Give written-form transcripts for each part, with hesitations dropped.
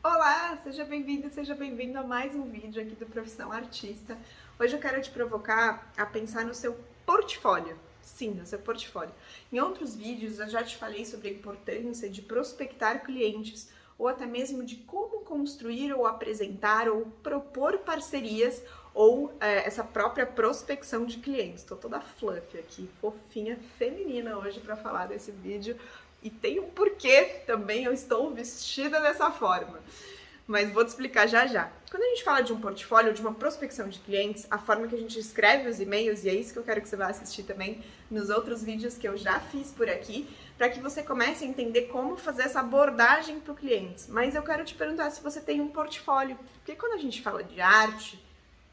Olá, seja bem-vindo a mais um vídeo aqui do Profissão Artista. Hoje eu quero te provocar a pensar no seu portfólio. Sim, no seu portfólio. Em outros vídeos eu já te falei sobre a importância de prospectar clientes ou até mesmo de como construir ou apresentar ou propor parcerias ou essa própria prospecção de clientes. Tô toda fluffy aqui, fofinha, feminina hoje para falar desse vídeo. E tem um porquê também eu estou vestida dessa forma. Mas vou te explicar já já. Quando a gente fala de um portfólio, de uma prospecção de clientes, a forma que a gente escreve os e-mails, e é isso que eu quero que você vá assistir também nos outros vídeos que eu já fiz por aqui, para que você comece a entender como fazer essa abordagem para o cliente. Mas eu quero te perguntar se você tem um portfólio. Porque quando a gente fala de arte,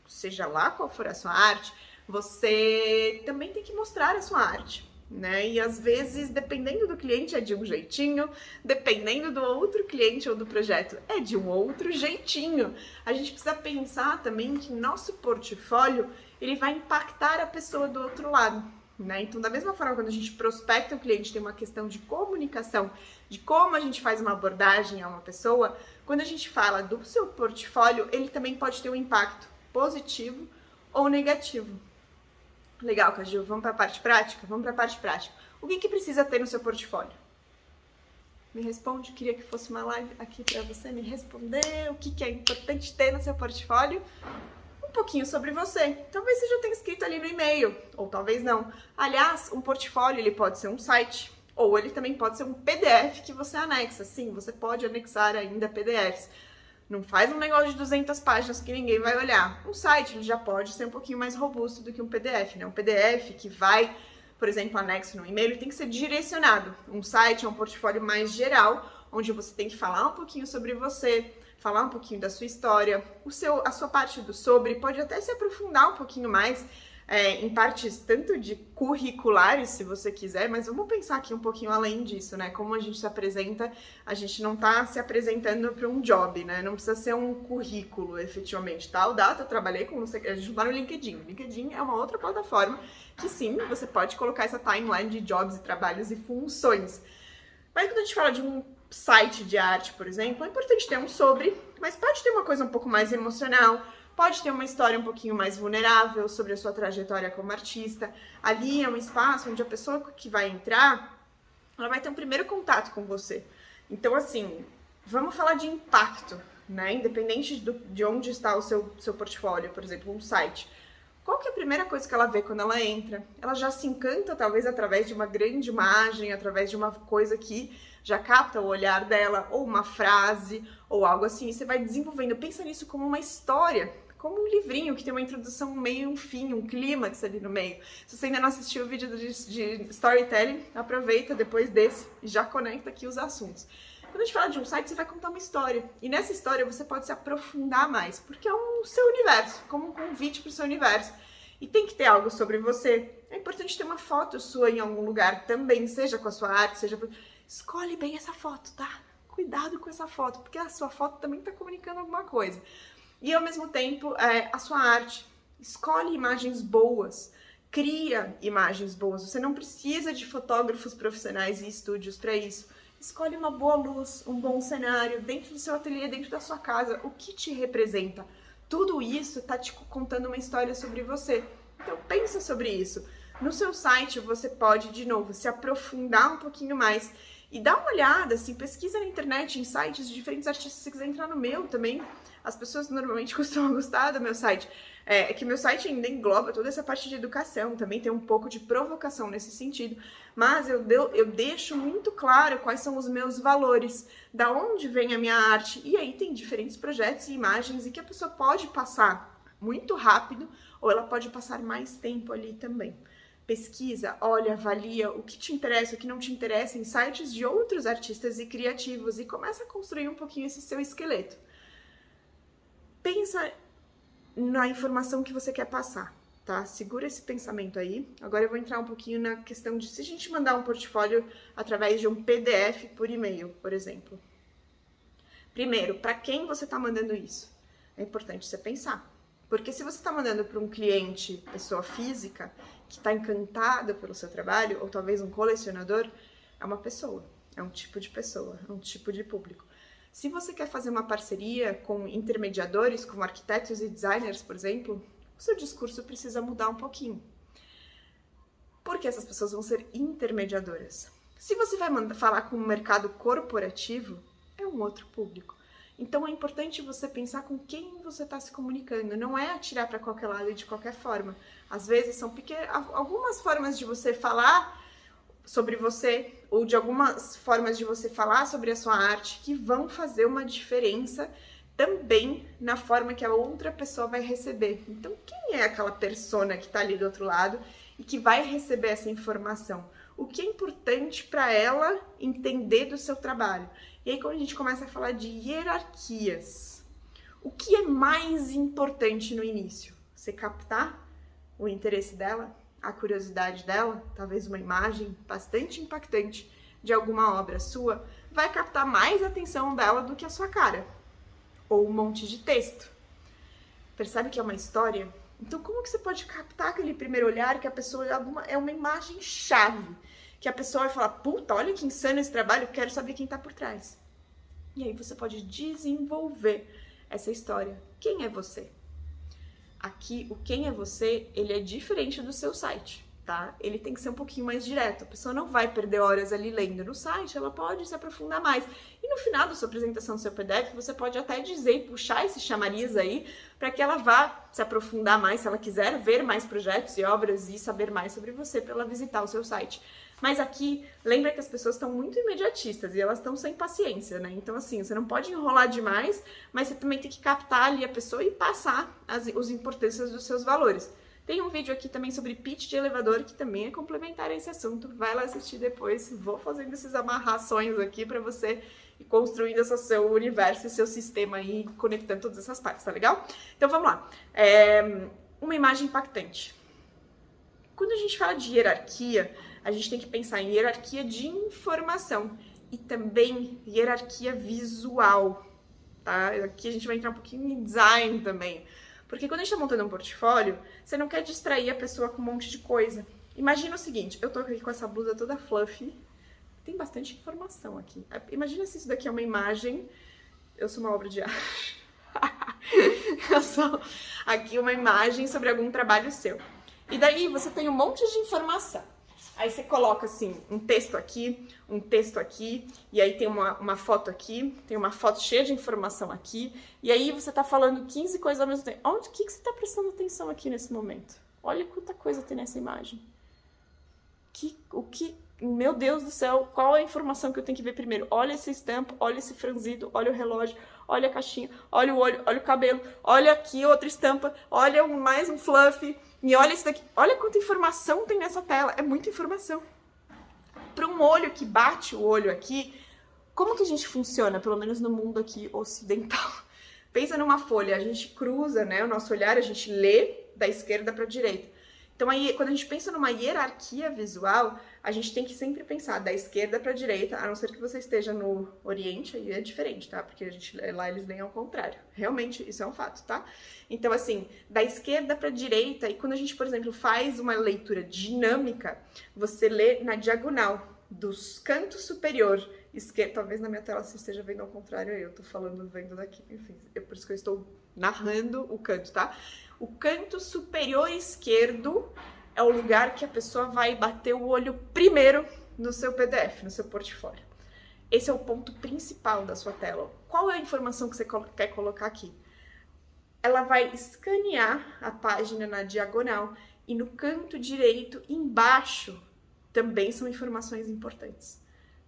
seja lá qual for a sua arte, você também tem que mostrar a sua arte. Né? E às vezes, dependendo do cliente, é de um jeitinho, dependendo do outro cliente ou do projeto, é de um outro jeitinho. A gente precisa pensar também que nosso portfólio, ele vai impactar a pessoa do outro lado. Né? Então, da mesma forma, quando a gente prospecta o cliente, tem uma questão de comunicação, de como a gente faz uma abordagem a uma pessoa, quando a gente fala do seu portfólio, ele também pode ter um impacto positivo ou negativo. Legal, Caju, vamos para a parte prática? Vamos para a parte prática. O que precisa ter no seu portfólio? Me responde, queria que fosse uma live aqui para você me responder o que é importante ter no seu portfólio. Um pouquinho sobre você. Talvez você já tenha escrito ali no e-mail, ou talvez não. Aliás, um portfólio ele pode ser um site, ou ele também pode ser um PDF que você anexa. Sim, você pode anexar ainda PDFs. Não faz um negócio de 200 páginas que ninguém vai olhar. Um site ele já pode ser um pouquinho mais robusto do que um PDF, né? Um PDF que vai, por exemplo, anexo no e-mail, tem que ser direcionado. Um site é um portfólio mais geral, onde você tem que falar um pouquinho sobre você, falar um pouquinho da sua história, a sua parte do sobre, pode até se aprofundar um pouquinho mais em partes tanto de curriculares, se você quiser, mas vamos pensar aqui um pouquinho além disso, né? Como a gente se apresenta, a gente não tá se apresentando para um job, né? Não precisa ser um currículo, efetivamente. Tal data, eu trabalhei com, a gente não tá no LinkedIn. O LinkedIn é uma outra plataforma que sim, você pode colocar essa timeline de jobs e trabalhos e funções. Mas quando a gente fala de um site de arte, por exemplo, é importante ter um sobre, mas pode ter uma coisa um pouco mais emocional, pode ter uma história um pouquinho mais vulnerável sobre a sua trajetória como artista. Ali é um espaço onde a pessoa que vai entrar, ela vai ter um primeiro contato com você. Então, assim, vamos falar de impacto, né? Independente de onde está o seu portfólio, por exemplo, um site. Qual que é a primeira coisa que ela vê quando ela entra? Ela já se encanta, talvez, através de uma grande imagem, através de uma coisa que já capta o olhar dela, ou uma frase, ou algo assim. E você vai desenvolvendo. Pensa nisso como uma história, como um livrinho que tem uma introdução, um meio e um fim, um clímax ali no meio. Se você ainda não assistiu o vídeo de storytelling, aproveita depois desse e já conecta aqui os assuntos. Quando a gente fala de um site, você vai contar uma história. E nessa história você pode se aprofundar mais, porque é o seu universo, como um convite para o seu universo. E tem que ter algo sobre você. É importante ter uma foto sua em algum lugar também, seja com a sua arte, seja... Escolhe bem essa foto, tá? Cuidado com essa foto, porque a sua foto também está comunicando alguma coisa. E ao mesmo tempo, a sua arte. Escolhe imagens boas, cria imagens boas. Você não precisa de fotógrafos profissionais e estúdios para isso. Escolhe uma boa luz, um bom cenário, dentro do seu ateliê, dentro da sua casa. O que te representa? Tudo isso está te contando uma história sobre você. Então pensa sobre isso. No seu site você pode, de novo, se aprofundar um pouquinho mais e dá uma olhada, assim, pesquisa na internet, em sites de diferentes artistas. Se você quiser entrar no meu também, as pessoas normalmente costumam gostar do meu site. É que meu site ainda engloba toda essa parte de educação, também tem um pouco de provocação nesse sentido, mas eu deixo muito claro quais são os meus valores, da onde vem a minha arte, e aí tem diferentes projetos e imagens e que a pessoa pode passar muito rápido, ou ela pode passar mais tempo ali também. Pesquisa, olha, avalia o que te interessa, o que não te interessa em sites de outros artistas e criativos e começa a construir um pouquinho esse seu esqueleto. Pensa na informação que você quer passar, tá? Segura esse pensamento aí. Agora eu vou entrar um pouquinho na questão de se a gente mandar um portfólio através de um PDF por e-mail, por exemplo. Primeiro, para quem você está mandando isso? É importante você pensar. Porque se você está mandando para um cliente, pessoa física, que está encantada pelo seu trabalho, ou talvez um colecionador, é uma pessoa, é um tipo de pessoa, é um tipo de público. Se você quer fazer uma parceria com intermediadores, como arquitetos e designers, por exemplo, o seu discurso precisa mudar um pouquinho. Porque essas pessoas vão ser intermediadoras. Se você vai falar com o mercado corporativo, é um outro público. Então é importante você pensar com quem você está se comunicando. Não é atirar para qualquer lado e de qualquer forma. Às vezes são algumas formas de você falar sobre você, ou de algumas formas de você falar sobre a sua arte, que vão fazer uma diferença também na forma que a outra pessoa vai receber. Então, quem é aquela persona que está ali do outro lado e que vai receber essa informação? O que é importante para ela entender do seu trabalho? E aí, quando a gente começa a falar de hierarquias, o que é mais importante no início? Você captar o interesse dela, a curiosidade dela, talvez uma imagem bastante impactante de alguma obra sua, vai captar mais a atenção dela do que a sua cara, ou um monte de texto. Percebe que é uma história? Então, como que você pode captar aquele primeiro olhar que a pessoa é uma imagem-chave? Que a pessoa vai falar, puta, olha que insano esse trabalho, quero saber quem tá por trás. E aí você pode desenvolver essa história. Quem é você? Aqui, o quem é você, ele é diferente do seu site, tá? Ele tem que ser um pouquinho mais direto. A pessoa não vai perder horas ali lendo no site, ela pode se aprofundar mais. E no final da sua apresentação do seu PDF, você pode até dizer e puxar esse chamariz aí para que ela vá se aprofundar mais, se ela quiser ver mais projetos e obras e saber mais sobre você para ela visitar o seu site. Mas aqui, lembra que as pessoas estão muito imediatistas e elas estão sem paciência, né? Então, assim, você não pode enrolar demais, mas você também tem que captar ali a pessoa e passar as importâncias dos seus valores. Tem um vídeo aqui também sobre pitch de elevador, que também é complementar a esse assunto. Vai lá assistir depois. Vou fazendo essas amarrações aqui para você ir construindo esse seu universo e seu sistema aí, conectando todas essas partes, tá legal? Então, vamos lá. Uma imagem impactante. Quando a gente fala de hierarquia, a gente tem que pensar em hierarquia de informação e também hierarquia visual, tá? Aqui a gente vai entrar um pouquinho em design também. Porque quando a gente tá montando um portfólio, você não quer distrair a pessoa com um monte de coisa. Imagina o seguinte, eu tô aqui com essa blusa toda fluffy, tem bastante informação aqui. Imagina se isso daqui é uma imagem, eu sou uma obra de arte. Eu sou aqui uma imagem sobre algum trabalho seu. E daí você tem um monte de informação. Aí você coloca assim, um texto aqui, e aí tem uma foto aqui, tem uma foto cheia de informação aqui, e aí você tá falando 15 coisas ao mesmo tempo. O que você tá prestando atenção aqui nesse momento? Olha quanta coisa tem nessa imagem. Meu Deus do céu, qual é a informação que eu tenho que ver primeiro? Olha essa estampa, olha esse franzido, olha o relógio, olha a caixinha, olha o olho, olha o cabelo, olha aqui outra estampa, olha mais um fluff, e olha isso daqui. Olha quanta informação tem nessa tela, é muita informação. Para um olho que bate o olho aqui, como que a gente funciona, pelo menos no mundo aqui ocidental? Pensa numa folha, a gente cruza, né, o nosso olhar, a gente lê da esquerda para a direita. Então, aí, quando a gente pensa numa hierarquia visual, a gente tem que sempre pensar da esquerda para a direita, a não ser que você esteja no Oriente, aí é diferente, tá? Porque lá eles leem ao contrário. Realmente, isso é um fato, tá? Então, assim, da esquerda para a direita, e quando a gente, por exemplo, faz uma leitura dinâmica, você lê na diagonal, dos cantos superior esquerdo. Talvez na minha tela você esteja vendo ao contrário, eu tô falando, vendo daqui, enfim, é por isso que eu estou narrando o canto, tá? O canto superior esquerdo é o lugar que a pessoa vai bater o olho primeiro no seu PDF, no seu portfólio. Esse é o ponto principal da sua tela. Qual é a informação que você quer colocar aqui? Ela vai escanear a página na diagonal e no canto direito, embaixo, também são informações importantes.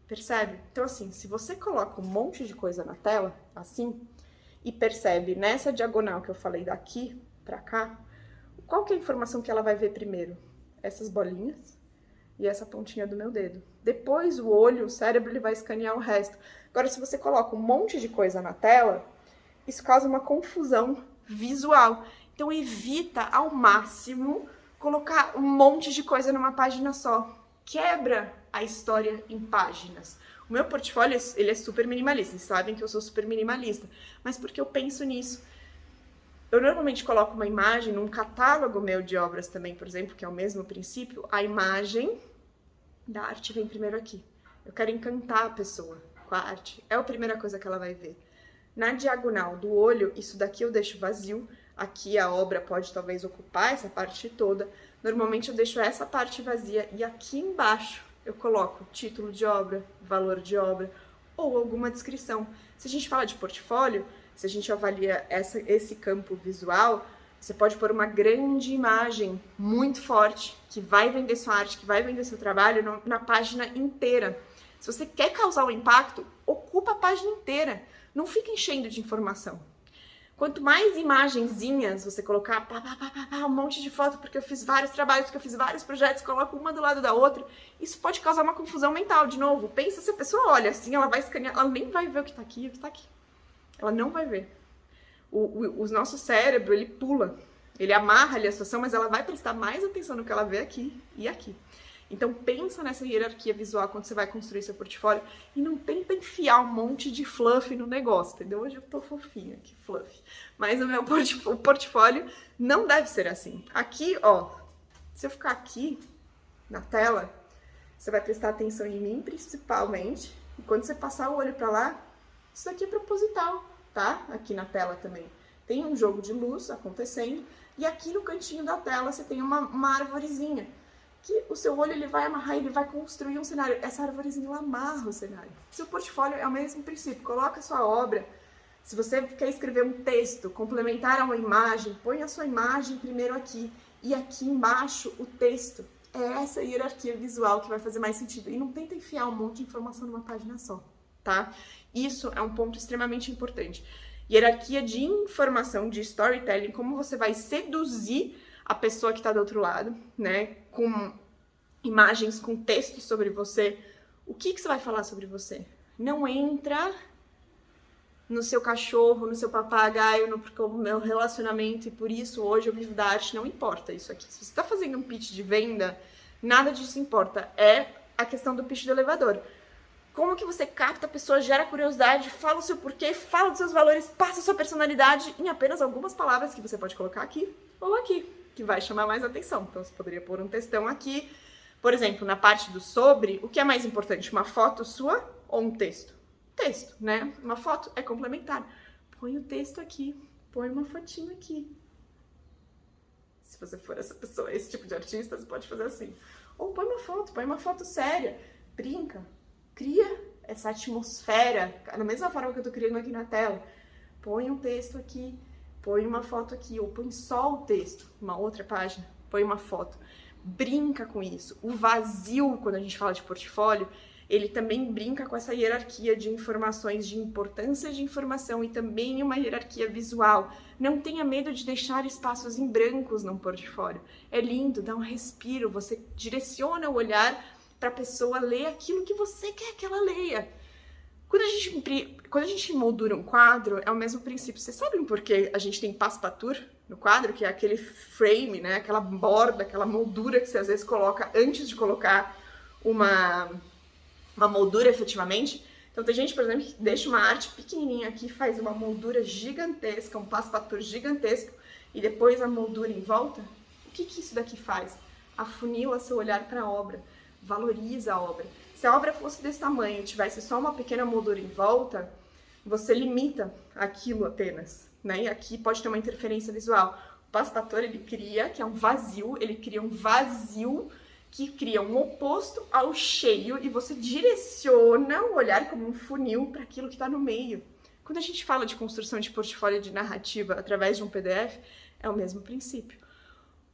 Percebe? Então, assim, se você coloca um monte de coisa na tela, assim, e percebe nessa diagonal que eu falei daqui pra cá, qual que é a informação que ela vai ver primeiro? Essas bolinhas e essa pontinha do meu dedo. Depois o olho, o cérebro, ele vai escanear o resto. Agora, se você coloca um monte de coisa na tela, isso causa uma confusão visual. Então, evita ao máximo colocar um monte de coisa numa página só. Quebra a história em páginas. O meu portfólio, ele é super minimalista. Vocês sabem que eu sou super minimalista. Mas porque eu penso nisso. Eu normalmente coloco uma imagem num catálogo meu de obras também, por exemplo, que é o mesmo princípio. A imagem da arte vem primeiro aqui. Eu quero encantar a pessoa com a arte, é a primeira coisa que ela vai ver. Na diagonal do olho, isso daqui eu deixo vazio, aqui a obra pode talvez ocupar essa parte toda. Normalmente eu deixo essa parte vazia e aqui embaixo eu coloco título de obra, valor de obra ou alguma descrição. Se a gente fala de portfólio, se a gente avalia esse campo visual, você pode pôr uma grande imagem muito forte que vai vender sua arte, que vai vender seu trabalho na página inteira. Se você quer causar um impacto, ocupa a página inteira. Não fica enchendo de informação. Quanto mais imagenzinhas você colocar, um monte de foto, porque eu fiz vários trabalhos, porque eu fiz vários projetos, coloco uma do lado da outra, isso pode causar uma confusão mental. De novo, pensa se a pessoa olha assim, ela vai escanear, ela nem vai ver o que tá aqui e o que tá aqui. Ela não vai ver. O nosso cérebro, ele pula, ele amarra ali a situação, mas ela vai prestar mais atenção no que ela vê aqui e aqui. Então pensa nessa hierarquia visual quando você vai construir seu portfólio e não tenta enfiar um monte de fluff no negócio, entendeu? Hoje eu tô fofinha aqui, fluff. Mas o meu portfólio não deve ser assim. Aqui, ó, se eu ficar aqui na tela, você vai prestar atenção em mim principalmente. E quando você passar o olho pra lá, isso daqui é proposital, tá? Aqui na tela também. Tem um jogo de luz acontecendo e aqui no cantinho da tela você tem uma arvorezinha. Que o seu olho ele vai amarrar, ele vai construir um cenário. Essa arvorezinha ela amarra o cenário. Seu portfólio é o mesmo princípio. Coloca a sua obra. Se você quer escrever um texto, complementar a uma imagem, põe a sua imagem primeiro aqui. E aqui embaixo o texto. É essa hierarquia visual que vai fazer mais sentido. E não tenta enfiar um monte de informação numa página só, tá? Isso é um ponto extremamente importante. Hierarquia de informação, de storytelling, como você vai seduzir a pessoa que está do outro lado, né, com imagens, com textos sobre você. O que você vai falar sobre você? Não entra no seu cachorro, no seu papagaio, no meu relacionamento, e por isso hoje eu vivo da arte, não importa isso aqui. Se você está fazendo um pitch de venda, nada disso importa. É a questão do pitch do elevador. Como que você capta a pessoa, gera curiosidade, fala o seu porquê, fala dos seus valores, passa a sua personalidade em apenas algumas palavras que você pode colocar aqui ou aqui, que vai chamar mais atenção. Então, você poderia pôr um textão aqui. Por exemplo, na parte do sobre, o que é mais importante? Uma foto sua ou um texto? Texto, né? Uma foto é complementar. Põe o texto aqui, põe uma fotinho aqui. Se você for essa pessoa, esse tipo de artista, você pode fazer assim. Ou põe uma foto séria, brinca, cria essa atmosfera, da mesma forma que eu tô criando aqui na tela. Põe um texto aqui, põe uma foto aqui, ou põe só o texto, uma outra página, põe uma foto. Brinca com isso. O vazio, quando a gente fala de portfólio, ele também brinca com essa hierarquia de informações, de importância de informação e também uma hierarquia visual. Não tenha medo de deixar espaços em brancos no portfólio. É lindo, dá um respiro, você direciona o olhar para a pessoa ler aquilo que você quer que ela leia. Quando a gente moldura um quadro, é o mesmo princípio. Vocês sabem por que a gente tem passepartout no quadro, que é aquele frame, né? Aquela borda, aquela moldura que você às vezes coloca antes de colocar uma moldura efetivamente? Então tem gente, por exemplo, que deixa uma arte pequenininha aqui, faz uma moldura gigantesca, um passepartout gigantesco, e depois a moldura em volta. O que isso daqui faz? Afunila seu olhar para a obra, valoriza a obra. Se a obra fosse desse tamanho e tivesse só uma pequena moldura em volta, você limita aquilo apenas, né? E aqui pode ter uma interferência visual. O passepartout, ele cria, que é um vazio, ele cria um vazio que cria um oposto ao cheio e você direciona o olhar como um funil para aquilo que está no meio. Quando a gente fala de construção de portfólio de narrativa através de um PDF, é o mesmo princípio.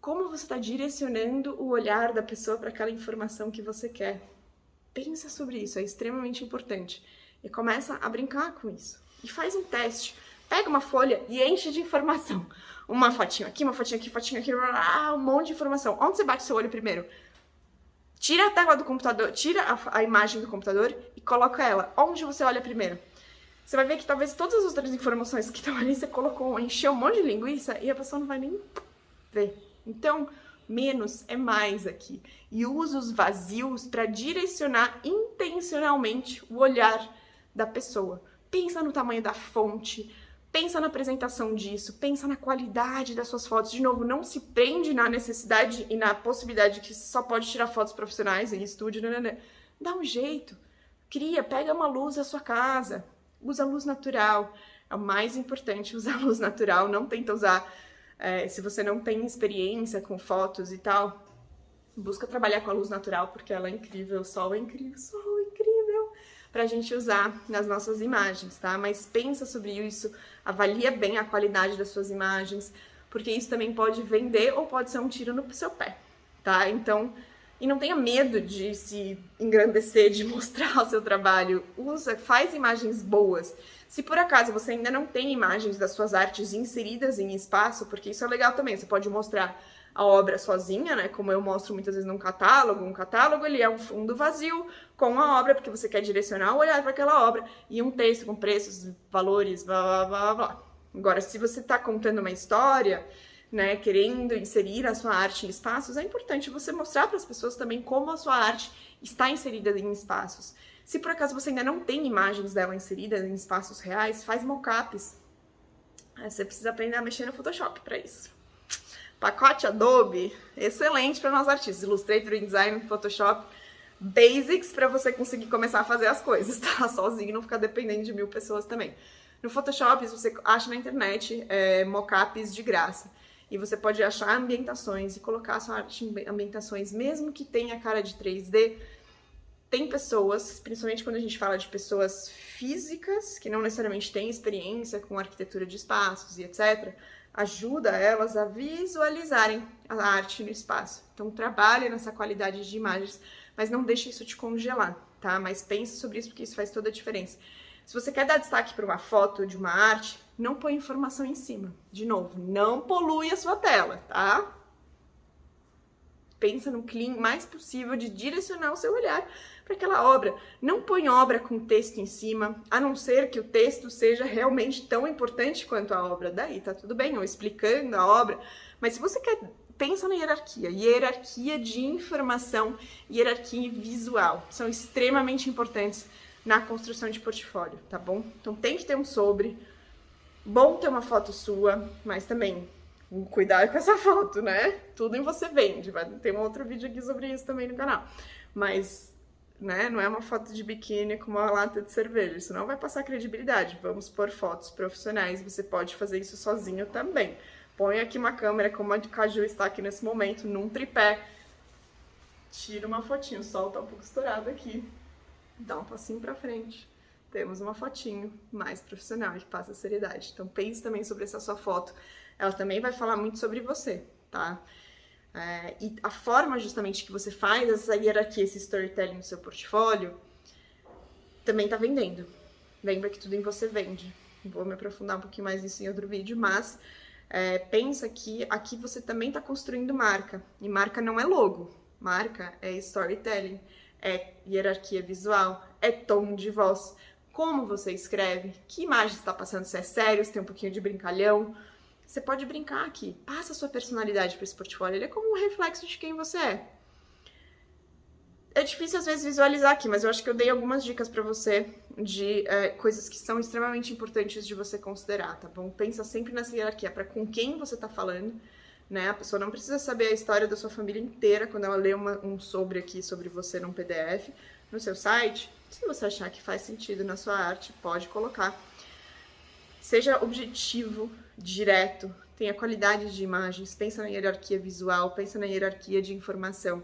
Como você está direcionando o olhar da pessoa para aquela informação que você quer? Pensa sobre isso, é extremamente importante. E começa a brincar com isso. E faz um teste. Pega uma folha e enche de informação. Uma fotinha aqui, uma fotinha aqui, fotinha aqui, um monte de informação. Onde você bate seu olho primeiro? Tira a tela do computador, tira a imagem do computador e coloca ela. Onde você olha primeiro? Você vai ver que talvez todas as outras informações que estão ali você colocou, encheu um monte de linguiça e a pessoa não vai nem ver. Então, menos é mais aqui. E usa os vazios para direcionar intencionalmente o olhar da pessoa. Pensa no tamanho da fonte, pensa na apresentação disso, pensa na qualidade das suas fotos. De novo, não se prende na necessidade e na possibilidade que você só pode tirar fotos profissionais em estúdio. Dá um jeito. pega uma luz da sua casa, usa luz natural. É o mais importante, usar luz natural. Não tenta usar, se você não tem experiência com fotos e tal, busca trabalhar com a luz natural, porque ela é incrível, o sol é incrível, pra gente usar nas nossas imagens, tá? Mas pensa sobre isso, avalia bem a qualidade das suas imagens, porque isso também pode vender ou pode ser um tiro no seu pé, tá? Então, e não tenha medo de se engrandecer, de mostrar o seu trabalho. Faz imagens boas. Se por acaso você ainda não tem imagens das suas artes inseridas em espaço, porque isso é legal também, você pode mostrar a obra sozinha, né? Como eu mostro muitas vezes num catálogo. Um catálogo, ele é um fundo vazio com a obra, porque você quer direcionar o olhar para aquela obra, e um texto com preços, valores, blá, blá, blá, blá. Agora, se você está contando uma história, né, querendo inserir a sua arte em espaços, é importante você mostrar para as pessoas também como a sua arte está inserida em espaços. Se por acaso você ainda não tem imagens dela inseridas em espaços reais, faz mockups. Você precisa aprender a mexer no Photoshop para isso. Pacote Adobe, excelente para nós artistas. Illustrator, InDesign, Photoshop, basics para você conseguir começar a fazer as coisas, tá? Sozinho, não ficar dependendo de 1000 pessoas também. No Photoshop, você acha na internet mockups de graça. E você pode achar ambientações e colocar a sua arte em ambientações, mesmo que tenha cara de 3D. Tem pessoas, principalmente quando a gente fala de pessoas físicas, que não necessariamente têm experiência com arquitetura de espaços e etc., ajuda elas a visualizarem a arte no espaço. Então, trabalhe nessa qualidade de imagens, mas não deixe isso te congelar, tá? Mas pense sobre isso, porque isso faz toda a diferença. Se você quer dar destaque para uma foto de uma arte, não põe informação em cima. De novo, não polui a sua tela, tá? Pensa no clean mais possível de direcionar o seu olhar para aquela obra. Não põe obra com texto em cima, a não ser que o texto seja realmente tão importante quanto a obra. Daí tá tudo bem, ou explicando a obra. Mas se você quer, pensa na hierarquia de informação, hierarquia visual. São extremamente importantes na construção de portfólio, tá bom? Então tem que ter um sobre. Bom ter uma foto sua, mas também cuidado com essa foto, né? Tudo em você vende. Vai ter um outro vídeo aqui sobre isso também no canal. Mas, né, não é uma foto de biquíni com uma lata de cerveja. Isso não vai passar credibilidade. Vamos pôr fotos profissionais. Você pode fazer isso sozinho também. Põe aqui uma câmera, como a de Caju está aqui nesse momento, num tripé. Tira uma fotinho. O sol tá um pouco estourado aqui. Dá um passinho pra frente. Temos uma fotinho mais profissional que passa seriedade. Então pense também sobre essa sua foto. Ela também vai falar muito sobre você, tá? E a forma justamente que você faz essa hierarquia, esse storytelling no seu portfólio, também tá vendendo. Lembra que tudo em você vende. Vou me aprofundar um pouquinho mais nisso em outro vídeo, mas pensa que aqui você também tá construindo marca. E marca não é logo. Marca é storytelling, é hierarquia visual, é tom de voz. Como você escreve, que imagem você está passando, se é sério, se tem um pouquinho de brincalhão. Você pode brincar aqui, passa a sua personalidade para esse portfólio, ele é como um reflexo de quem você é. É difícil às vezes visualizar aqui, mas eu acho que eu dei algumas dicas para você de coisas que são extremamente importantes de você considerar, tá bom? Pensa sempre nessa hierarquia, para com quem você está falando, né? A pessoa não precisa saber a história da sua família inteira quando ela lê um sobre aqui, sobre você num PDF, no seu site. Se você achar que faz sentido na sua arte, pode colocar. Seja objetivo, direto, tenha qualidade de imagens, pensa na hierarquia visual, pensa na hierarquia de informação.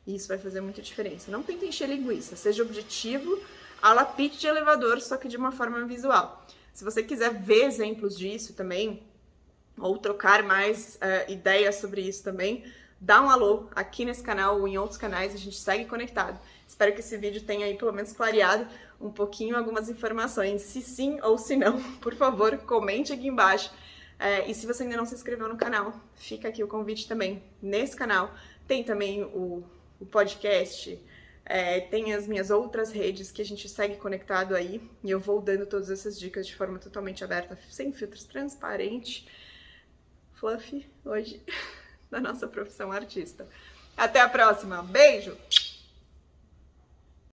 E isso vai fazer muita diferença. Não tente encher linguiça, seja objetivo, à la pitch de elevador, só que de uma forma visual. Se você quiser ver exemplos disso também, ou trocar mais ideias sobre isso também, dá um alô aqui nesse canal ou em outros canais, a gente segue conectado. Espero que esse vídeo tenha aí pelo menos clareado um pouquinho algumas informações. Se sim ou se não, por favor, comente aqui embaixo. E se você ainda não se inscreveu no canal, fica aqui o convite também. Nesse canal tem também o podcast, tem as minhas outras redes que a gente segue conectado aí. E eu vou dando todas essas dicas de forma totalmente aberta, sem filtros, transparente. Fluffy hoje da nossa profissão artista. Até a próxima. Beijo!